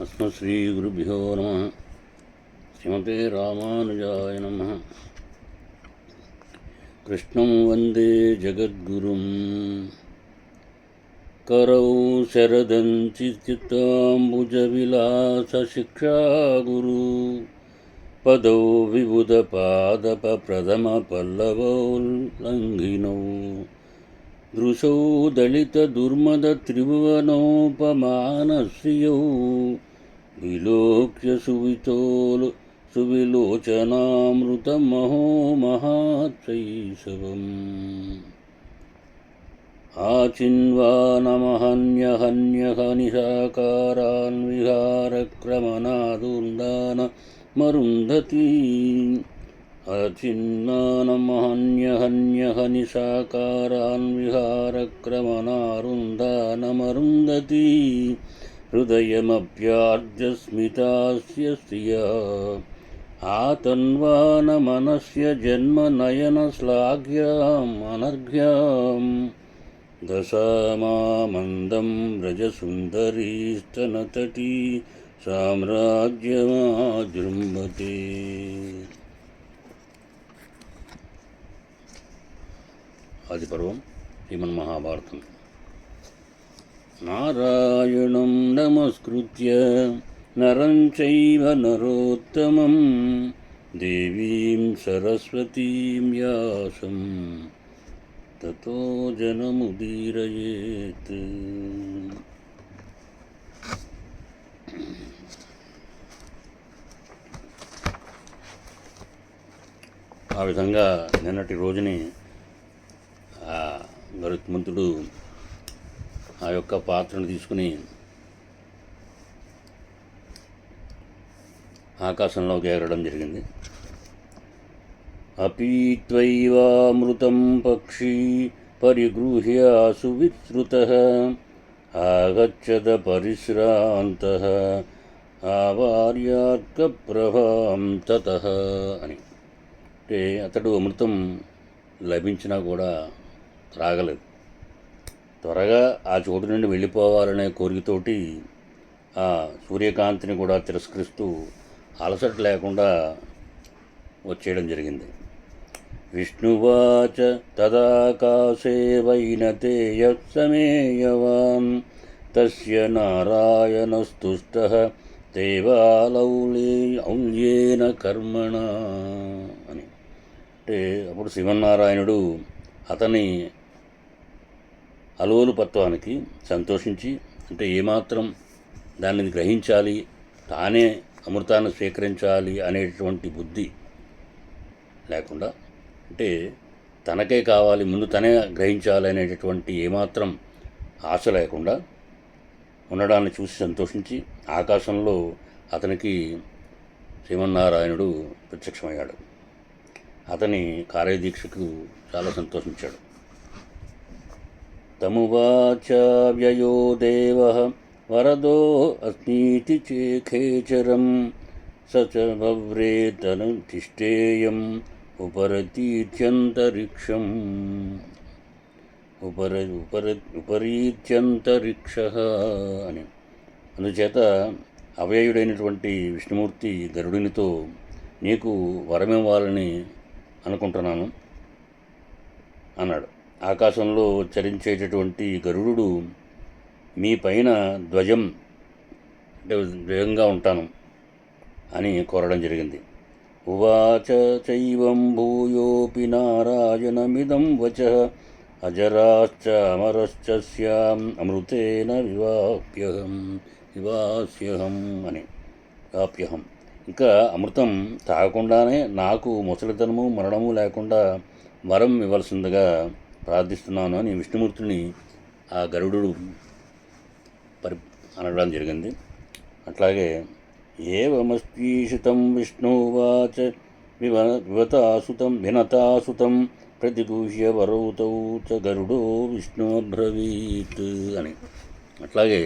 अस्मत्श्रीगुरुभ्यो नमः। श्रीमते रामानुजाय नमः। कृष्णं वन्दे जगद्गुरुं करौ शरदञ्चित्ताम्बुजविलासशिक्षागुरु पदौ विबुधपादपप्रथमपल्लवोल्लङ्घिनौ दृशौ दलितदुर्मदत्रिभुवनोपमानश्रियौ विलोक्य सुविलोचनामृतमहो महाशैशवम् आचिन्वानमहन्यहन्यहनिशाकारान् विहारक्रमनादुर्दानमरुन्धती अचिन्नानमहन्यहन्यहनिशाकारान् विहारक्रमनारुन्दानमरुन्धती हृदयमप्यार्जस्मितास्य श्रिया आतन्वानमनस्य जन्मनयनश्लाघ्याम् अनर्घ्याम् दशामामन्दं व्रजसुन्दरीस्तनतटी साम्राज्यमाजृम्भते। आदिपर्वं श्रीमन्महाभारतं। नारायणं नमस्कृत्य नरं चैव नरोत्तमं देवीं सरस्वतीं व्यासं ततो जनमुदीरयेत्। ఆ విధంగా నిన్నటి రోజుని గరుత్మంతుడు ఆ యొక్క పాత్రను తీసుకుని ఆకాశంలోకి ఎగరడం జరిగింది. अपीत्वैवामृतं पक्षी परिगृह्य सुविश्रुतः आगच्छद परिश्रान्तः आवार्यार्कप्रभां ततः అని. అంటే అతడు అమృతం లభించినా కూడా త్రాగలేదు. త్వరగా ఆ చోటు నుండి వెళ్ళిపోవాలనే కోరికతోటి ఆ సూర్యకాంతిని కూడా తిరస్కరిస్తూ అలసట లేకుండా వచ్చేయడం జరిగింది. విష్ణువాచ తదాకాశే వైనతేయస్సమేయవాన్ తస్య నారాయణస్తుష్టః దేవాలౌల్యేన కర్మణ అని. అంటే అప్పుడు శ్రీమన్నారాయణుడు అతని అలోలుపత్వానికి సంతోషించి, అంటే ఏమాత్రం దానిని గ్రహించాలి, తానే అమృతాన్ని స్వీకరించాలి అనేటువంటి బుద్ధి లేకుండా, అంటే తనకే కావాలి, ముందు తనే గ్రహించాలి అనేటటువంటి ఏమాత్రం ఆశ లేకుండా ఉండడాన్ని చూసి సంతోషించి ఆకాశంలో అతనికి శ్రీమన్నారాయణుడు ప్రత్యక్షమయ్యాడు. అతని కార్యదీక్షకు చాలా సంతోషించాడు. తమువాచ వ్యయో దేవః వరదో అస్మీతి చేఖేచరం స చ భవ్రేతను తిష్టేయం ఉపరీత్యంతరిక్షం ఉపరీత్యంతరిక్షః అని. అందుచేత అవ్యయుడైనటువంటి విష్ణుమూర్తి గరుడునితో నీకు వరమివ్వాలని అనుకుంటున్నాను అన్నాడు. ఆకాశంలో చరించేటటువంటి గరుడు మీ పైన ధ్వజం, అంటే ధ్వజంగా ఉంటాను అని కోరడం జరిగింది. ఉవాచ చైవం భూయోపి నారాయణమిదం వచః అజరాశ్చ అమరశ్చ స్యాం అమృతేన వివాస్యహం అని. వాప్యహం, ఇంకా అమృతం తాగకుండానే నాకు ముసలితనము మరణము లేకుండా వరం ఇవ్వాల్సిందిగా ప్రార్థిస్తున్నాను అని విష్ణుమూర్తిని ఆ గరుడు అనడం జరిగింది. అట్లాగే ఏవమస్పీషితం విష్ణువాచ వినతాసుతం ప్రతిగూహ్య వరౌతౌ చ గరుడో విష్ణు అబ్రవీత్ అని. అట్లాగే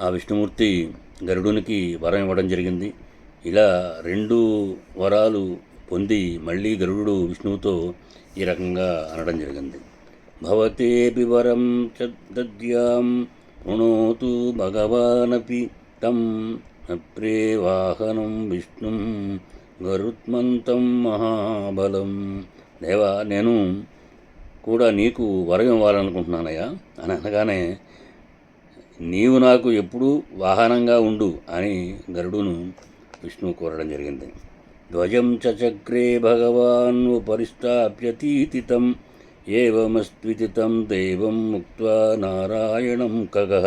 ఆ విష్ణుమూర్తి గరుడునికి వరం ఇవ్వడం జరిగింది. ఇలా 2 వరాలు పొంది మళ్ళీ గరుడు విష్ణువుతో ఈ రకంగా అనడం జరిగింది. భవతేపి వరం చ దద్యాం శృణోతు భగవానపి తం అప్రే వాహనం విష్ణుం గరుత్మంతం మహాబలం. దేవా, నేను కూడా నీకు వరం ఇవ్వాలనుకుంటున్నానయ్యా అని అనగానే, నీవు నాకు ఎప్పుడూ వాహనంగా ఉండు అని గరుడును విష్ణువు కోరడం జరిగింది. ధ్వజం చక్రే భగవాన్ ఉపరిస్థాప్యతీతితం ఏవమస్త్వితి తం దేవం ముక్త్వా నారాయణం ఖగః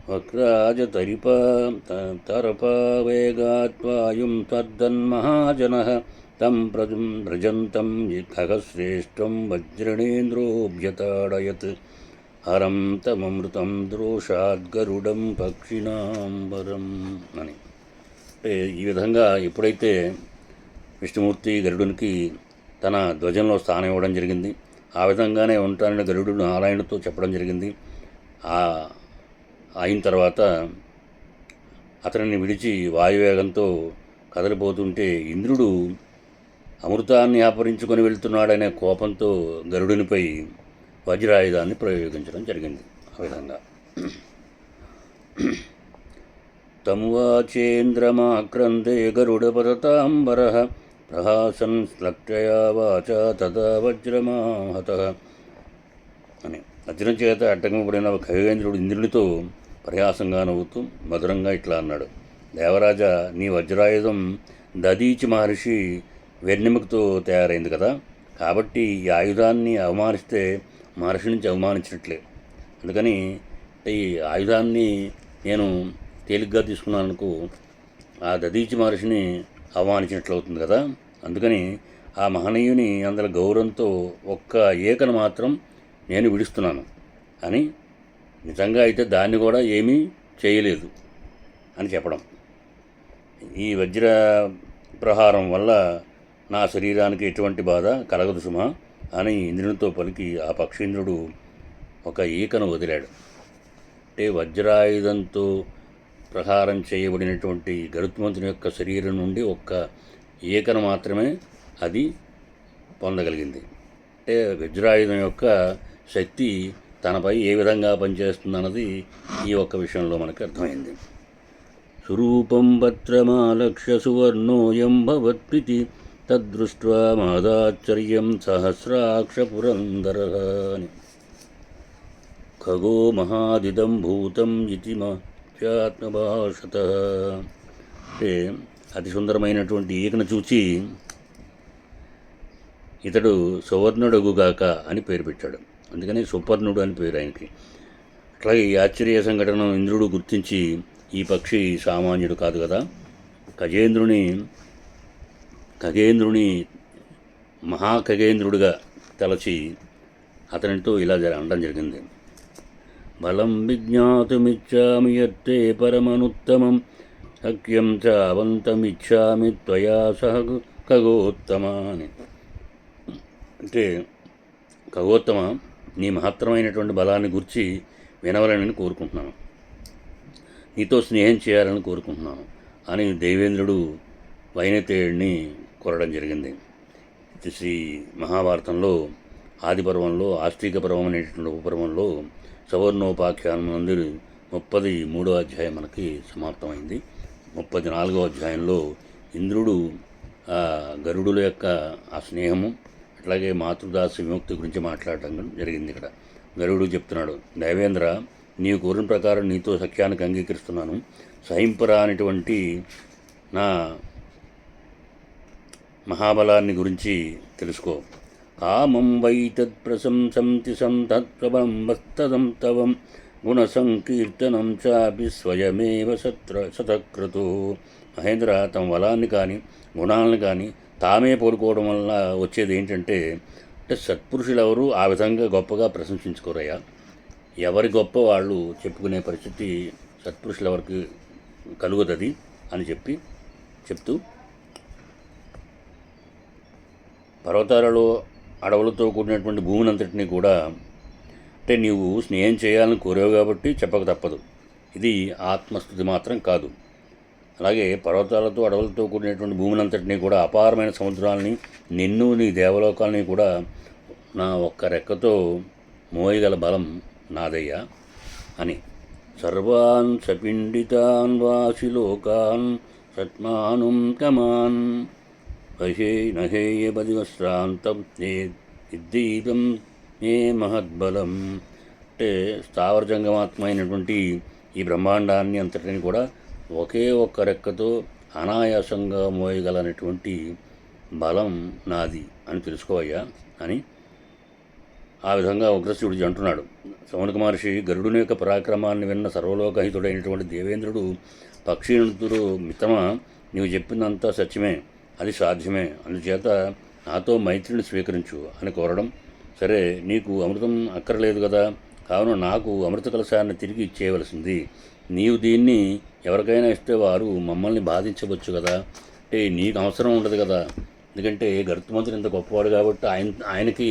వక్రాజతరిపవేగాత్వాయుం తద్దన్మహాజనః తం వ్రజంతం ఖగశ్రేష్టం వజ్రణేంద్రోభ్యతాడయత్ హరం తమమృతం ద్రోషాద్గరుడం పక్షిణాంబరం అని. ఈ విధంగా ఎప్పుడైతే విష్ణుమూర్తి గరుడునికి తన ధ్వజంలో స్థానం ఇవ్వడం జరిగింది, ఆ విధంగానే ఉంటానని గరుడు నారాయణుడితో చెప్పడం జరిగింది. అయిన తర్వాత అతనిని విడిచి వాయువేగంతో కదలిపోతుంటే ఇంద్రుడు అమృతాన్ని అపహరించుకొని వెళ్తున్నాడనే కోపంతో గరుడునిపై వజ్రాయుధాన్ని ప్రయోగించడం జరిగింది. ఆ విధంగా తమువాచేంద్రమాక్రందే గరుడపదతాంబరః ప్రహాసన్ శ్లక్షయా వాచా తదా వజ్రమాహతః అని. వజ్రం చేత అడ్డగింపబడిన ఖగేంద్రుడు ఇంద్రునితో ప్రయాసంగా నవ్వుతూ మధురంగా ఇట్లా అన్నాడు: దేవరాజా, నీ వజ్రాయుధం దదీచి మహర్షి వెన్నెముకతో తయారైంది కదా, కాబట్టి ఈ ఆయుధాన్ని అవమానిస్తే మహర్షి నుంచి అవమానించినట్లే. అందుకని ఈ ఆయుధాన్ని నేను తేలిగ్గా తీసుకున్నాననుకో, ఆ దదీచి మహర్షిని అవమానించినట్లు అవుతుంది కదా. అందుకని ఆ మహనీయుని అందరి గౌరవంతో ఒక్క ఏకను మాత్రం నేను విడుస్తున్నాను అని, నిజంగా అయితే దాన్ని కూడా ఏమీ చేయలేదు అని చెప్పడం. ఈ వజ్ర ప్రహారం వల్ల నా శరీరానికి ఎటువంటి బాధ కలగదు సుమా అని ఇంద్రునితో పలికి ఆ పక్షీంద్రుడు ఒక ఈకను వదిలాడు. అంటే వజ్రాయుధంతో ప్రహారం చేయబడినటువంటి గరుత్మంతుని యొక్క శరీరం నుండి ఒక్క ఈకను మాత్రమే అది పొందగలిగింది. అంటే వజ్రాయుధం యొక్క శక్తి తనపై ఏ విధంగా పనిచేస్తుందన్నది ఈ ఒక్క విషయంలో మనకు అర్థమైంది. సురూపం భద్రమాలక్ష్య సువర్ణోయం భవత్ప్రీతి తద్దృష్ట్వా మాదాశ్చర్యం సహస్రాక్ష పురందరః అని. ఖగో మహాదిదం భూతం ఇతి మాత్మభాషతః. అంటే అతి సుందరమైనటువంటి ఈకను చూచి ఇతడు సువర్ణుడగుగాక అని పేరు పెట్టాడు. అందుకని సుపర్ణుడు అని పేరు ఆయనకి. అట్లాగే ఈ ఆశ్చర్య సంఘటనను ఇంద్రుడు గుర్తించి, ఈ పక్షి సామాన్యుడు కాదు కదా, ఖగేంద్రుని మహాఖగేంద్రుడిగా తలచి అతనితో ఇలా అనడం జరిగింది: బలం విజ్ఞాతుమిచ్చామి యత్తే పరమనుత్తమం సఖ్యం చావంతమిచ్చామి త్వయా సహ ఖగోత్తమ అని. అంటే ఖగోత్తమ, నీ మహత్తరమైనటువంటి బలాన్ని గురించి వినవలనని కోరుకుంటున్నాను, నీతో స్నేహం చేయాలని కోరుకుంటున్నాను అని దేవేంద్రుడు వైనతేయుడిని కోరడం జరిగింది. శ్రీ మహాభారతంలో ఆదిపర్వంలో ఆస్తిక పర్వం అనేటువంటి ఉపపర్వంలో సవర్ణోపాఖ్యానం నుండి 33వ అధ్యాయం మనకి సమాప్తమైంది. 34వ అధ్యాయంలో ఇంద్రుడు గరుడుల యొక్క ఆ స్నేహము, అట్లాగే మాతృదాస విముక్తి గురించి మాట్లాడటం జరిగింది. ఇక్కడ గరుడు చెప్తున్నాడు: దేవేంద్ర, నీవు కోరిన ప్రకారం నీతో సఖ్యానికి అంగీకరిస్తున్నాను. సహింపరా అనేటువంటి నా మహాబలాన్ని గురించి తెలుసుకో. కామం వై తత్ప్రశంసంతి సంతత్వం వస్తదం తవం గుణసంకీర్తనం చాపి స్వయమేవ శతక్రతు. మహేంద్ర, తమ బలాన్ని కానీ గుణాలను కానీ తామే పోలుకోవడం వల్ల వచ్చేది ఏంటంటే, సత్పురుషులు ఎవరు ఆ విధంగా గొప్పగా ప్రశంసించుకోరయ్యా. ఎవరి గొప్ప వాళ్ళు చెప్పుకునే పరిస్థితి సత్పురుషులు ఎవరికి కలుగుతుంది అని చెప్తూ పర్వతాలలో అడవులతో కూడినటువంటి భూమినంతటినీ కూడా, అంటే నీవు స్నేహం చేయాలని కోరావు కాబట్టి చెప్పక తప్పదు, ఇది ఆత్మస్థుతి మాత్రం కాదు. అలాగే పర్వతాలతో అడవులతో కూడినటువంటి భూమినంతటినీ కూడా, అపారమైన సముద్రాలని, నిన్ను నీ దేవలోకాలని కూడా నా ఒక్క రెక్కతో మోయగల బలం నాదయ్యా. అని. సర్వాన్ సపిండితాన్ వాసిలోకాన్ సత్మానుం కమాన్ వహే నహేయపదివశ్రాంతం ఇద్దీతం మే మహద్బలం. అంటే స్థావర జంగమాత్మైనటువంటి ఈ బ్రహ్మాండాన్ని అంతటిని కూడా ఒకే ఒక్క రెక్కతో అనాయాసంగా మోయగలనటువంటి బలం నాది అని తెలుసుకోవయ్యా అని ఆ విధంగా ఉగ్రశివుడు అంటున్నాడు. శౌనక మహర్షి గరుడుని యొక్క పరాక్రమాన్ని విన్న సర్వలోకహితుడైనటువంటి దేవేంద్రుడు పక్షీనుతుడు, మిత్రమా, నీవు చెప్పిందంతా సత్యమే, అది సాధ్యమే, అందుచేత నాతో మైత్రిని స్వీకరించు అని కోరడం. సరే, నీకు అమృతం అక్కర్లేదు కదా, కావున నాకు అమృత కలశాన్ని తిరిగి ఇచ్చేయవలసింది. నీవు దీన్ని ఎవరికైనా ఇస్తే వారు మమ్మల్ని బాధించవచ్చు కదా, అంటే నీకు అవసరం ఉండదు కదా, ఎందుకంటే గరుత్మంతుడు ఇంత గొప్పవాడు కాబట్టి ఆయనకి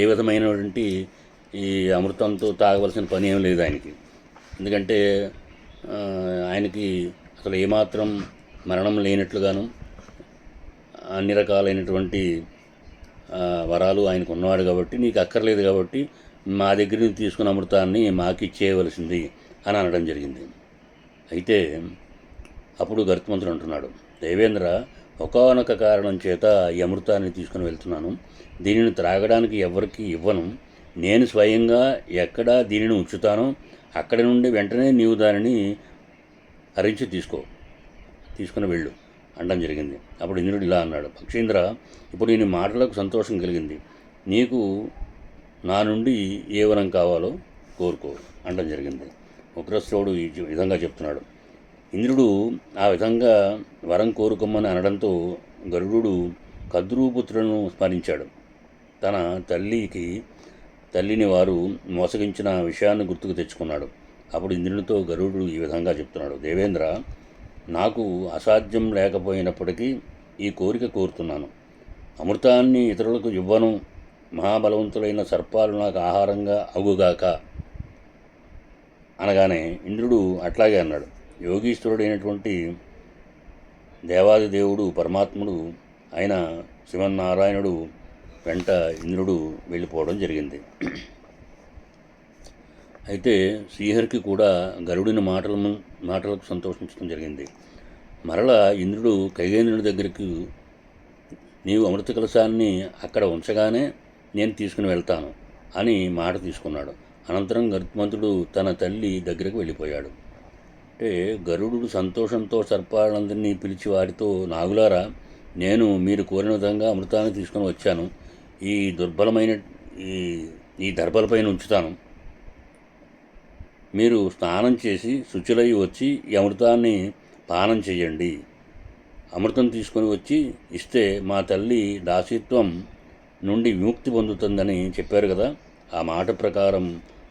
ఏ విధమైనటువంటి ఈ అమృతంతో తాగవలసిన పని ఏం లేదు ఆయనకి. ఎందుకంటే ఆయనకి అసలు ఏమాత్రం మరణం లేనట్లుగాను అన్ని రకాలైనటువంటి వరాలు ఆయనకు ఉన్నవాడు కాబట్టి నీకు అక్కర్లేదు కాబట్టి మా దగ్గర నుంచి తీసుకున్న అమృతాన్ని మాకు ఇచ్చేయవలసింది అని అనడం జరిగింది. అయితే అప్పుడు గరుత్మంతుడు అంటున్నాడు, దేవేంద్ర, ఒకానొక కారణం చేత ఈ అమృతాన్ని తీసుకుని వెళ్తున్నాను. దీనిని త్రాగడానికి ఎవరికి ఇవ్వను. నేను స్వయంగా ఎక్కడ దీనిని ఉంచుతానో అక్కడి నుండి వెంటనే నీవు దానిని హరించి తీసుకుని వెళ్ళు అనడం జరిగింది. అప్పుడు ఇంద్రుడు ఇలా అన్నాడు, పక్షీంద్ర, ఇప్పుడు నేను మాటలకు సంతోషం కలిగింది. నీకు నా నుండి ఏ వరం కావాలో కోరుకో అనడం జరిగింది. ఉగ్రశ్రవుడు ఈ విధంగా చెప్తున్నాడు. ఇంద్రుడు ఆ విధంగా వరం కోరుకోమని అనడంతో గరుడు కద్రూపుత్రులను స్మరించాడు. తన తల్లిని వారు మోసగించిన విషయాన్ని గుర్తుకు తెచ్చుకున్నాడు. అప్పుడు ఇంద్రునితో గరుడు ఈ విధంగా చెప్తున్నాడు, దేవేంద్ర, నాకు అసాధ్యం లేకపోయినప్పటికీ ఈ కోరిక కోరుతున్నాను. అమృతాన్ని ఇతరులకు ఇవ్వను. మహాబలవంతులైన సర్పాలు నాకు ఆహారంగా అగుగాక అనగానే ఇంద్రుడు అట్లాగే అన్నాడు. యోగీశ్వరుడైనటువంటి దేవాది దేవుడు పరమాత్ముడు అయిన శ్రీమన్నారాయణుడు వెంట ఇంద్రుడు వెళ్ళిపోవడం జరిగింది. అయితే శ్రీహరికి కూడా గరుడిని మాటలకు సంతోషించడం జరిగింది. మరలా ఇంద్రుడు కైకేంద్రుని దగ్గరికి, నీవు అమృత కలశాన్ని అక్కడ ఉంచగానే నేను తీసుకుని వెళ్తాను అని మాట తీసుకున్నాడు. అనంతరం గరుత్మంతుడు తన తల్లి దగ్గరకు వెళ్ళిపోయాడు. అంటే గరుడు సంతోషంతో సర్పాలందరినీ పిలిచి వారితో, నాగులారా, నేను మీరు కోరిన విధంగా అమృతాన్ని తీసుకొని వచ్చాను. ఈ దుర్బలమైన ఈ దర్భలపైన ఉంచుతాను. మీరు స్నానం చేసి శుచులై వచ్చి ఈ అమృతాన్ని పానం చేయండి. అమృతం తీసుకొని వచ్చి ఇస్తే మా తల్లి దాసీత్వం నుండి విముక్తి పొందుతుందని చెప్పారు కదా, ఆ మాట ప్రకారం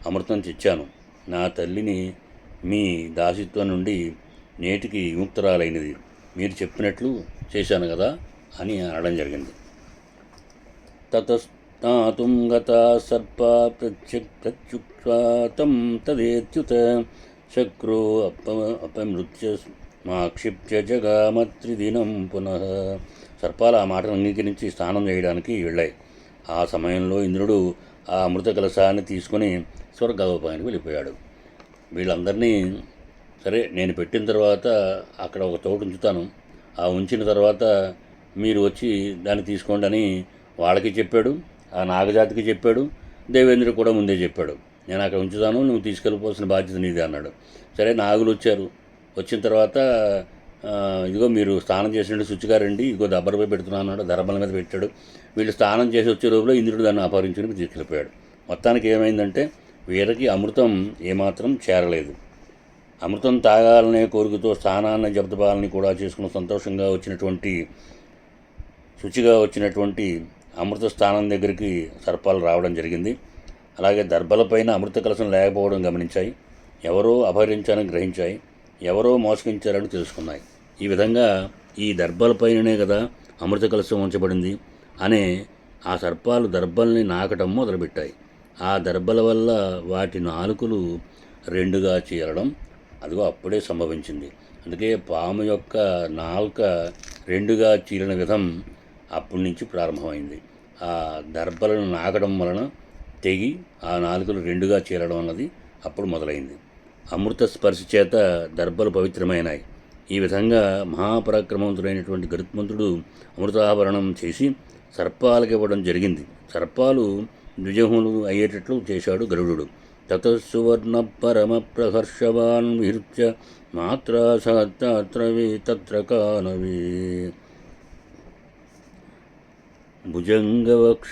అమృతం తెచ్చాను. నా తల్లిని మీ దాసీత్వం నుండి నేటికి విముక్తురాలైనది. మీరు చెప్పినట్లు చేశాను కదా అని అనడం జరిగింది. తతస్నాతుం గతా సర్ప ప్రత్యుక్తం తదేత్యుత శక్రో అపమృత్య మాక్షిప్య జగామత్రిదినం పునః. సర్పాలు ఆ మాటను అంగీకరించి స్నానం చేయడానికి వెళ్ళాయి. ఆ సమయంలో ఇంద్రుడు ఆ అమృత కలశాన్ని తీసుకుని స్వర్గలోకానికి వెళ్ళిపోయాడు. వీళ్ళందరినీ, సరే నేను పెట్టిన తర్వాత అక్కడ ఒక చోటు ఉంచుతాను, ఆ ఉంచిన తర్వాత మీరు వచ్చి దాన్ని తీసుకోండి అని వాళ్ళకి చెప్పాడు, ఆ నాగజాతికి చెప్పాడు, దేవేంద్రుడు కూడా ముందే చెప్పాడు. నేను అక్కడ ఉంచుతాను, నువ్వు తీసుకెళ్ళిపోవాల్సిన బాధ్యత నీదే అన్నాడు. సరే, నాగులు వచ్చారు. వచ్చిన తర్వాత ఇదిగో మీరు స్నానం చేసినట్టు శుచిగారండి, ఇదిగో దబ్బరపై పెడుతున్నాను అన్నాడు. దర్భల మీద పెట్టాడు. వీళ్ళు స్నానం చేసి వచ్చే లోపల ఇంద్రుడు దాన్ని అపహరించుకుని తీసుకెళ్ళిపోయాడు. మొత్తానికి ఏమైందంటే వీరికి అమృతం ఏమాత్రం చేరలేదు. అమృతం తాగాలనే కోరికతో స్నానాన్ని జపతపాలని కూడా చేసుకున్న సంతోషంగా శుచిగా వచ్చినటువంటి అమృత స్థానం దగ్గరికి సర్పాలు రావడం జరిగింది. అలాగే దర్భలపైన అమృత కలశం లేకపోవడం గమనించాయి. ఎవరో అపహరించాలని గ్రహించాయి, ఎవరో మోసగించారని తెలుసుకున్నాయి. ఈ విధంగా ఈ దర్భలపైననే కదా అమృత కలశం ఉంచబడింది అనే ఆ సర్పాలు దర్భల్ని నాకటం మొదలుపెట్టాయి. ఆ దర్భల వల్ల వాటి నాలుకలు రెండుగా చీరడం అదిగో అప్పుడే సంభవించింది. అందుకే పాము యొక్క నాలుక రెండుగా చీలిన విధం అప్పటి నుంచి ప్రారంభమైంది. ఆ దర్భలను నాకడం వలన తెగి ఆ నాలుకలు రెండుగా చీరడం అన్నది అప్పుడు మొదలైంది. అమృత స్పర్శ చేత దర్భలు పవిత్రమైనాయి. ఈ విధంగా మహాపరాక్రమవంతుడైనటువంటి గరుత్మంతుడు అమృతాభరణం చేసి సర్పాలకు ఇవ్వడం జరిగింది. సర్పాలు ద్విజములు అయ్యేటట్లు చేశాడు గరుడు. తతసువర్ణ పరమ ప్రహర్షవాన్ విహృత్య మాత్రా సత్రవే తత్ర కానవే భుజంగవక్ష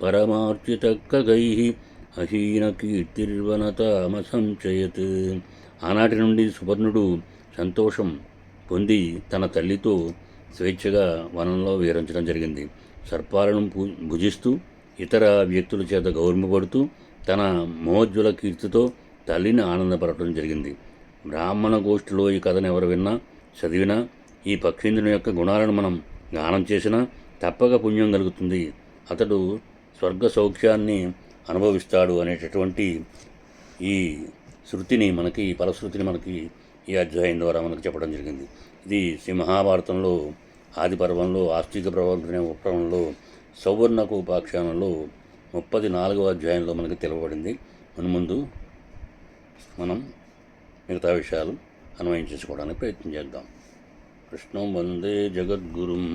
పరమార్చిత ఖగై అహీన కీర్తిర్వనతామసంచయత్. ఆనాటి నుండి సువర్ణుడు సంతోషం పొంది తన తల్లితో స్వేచ్ఛగా వనంలో విహరించడం జరిగింది. సర్పాలను భుజిస్తూ ఇతర వ్యక్తుల చేత గౌరవపడుతూ తన మహోజ్వల కీర్తితో తల్లిని ఆనందపడటం జరిగింది. బ్రాహ్మణ గోష్ఠిలో ఈ కథను ఎవరు విన్నా చదివినా ఈ పక్షీంద్రుని యొక్క గుణాలను మనం గానం చేసినా తప్పక పుణ్యం కలుగుతుంది, అతడు స్వర్గ సౌఖ్యాన్ని అనుభవిస్తాడు అనేటటువంటి ఈ శృతిని మనకి, ఈ ఫలశ్రుతిని మనకి ఈ అధ్యాయం ద్వారా మనకు చెప్పడం జరిగింది. ఇది శ్రీ మహాభారతంలో ఆది పర్వంలో ఆస్తిక ప్రవర్తన పర్వంలో సౌవర్ణకు ఉపాఖ్యానంలో 34వ అధ్యాయంలో మనకి తెలుపబడింది. ముందు మనం మిగతా విషయాలు అన్వయం చేసుకోవడానికి ప్రయత్నం చేద్దాం. కృష్ణం వందే జగద్గురుం.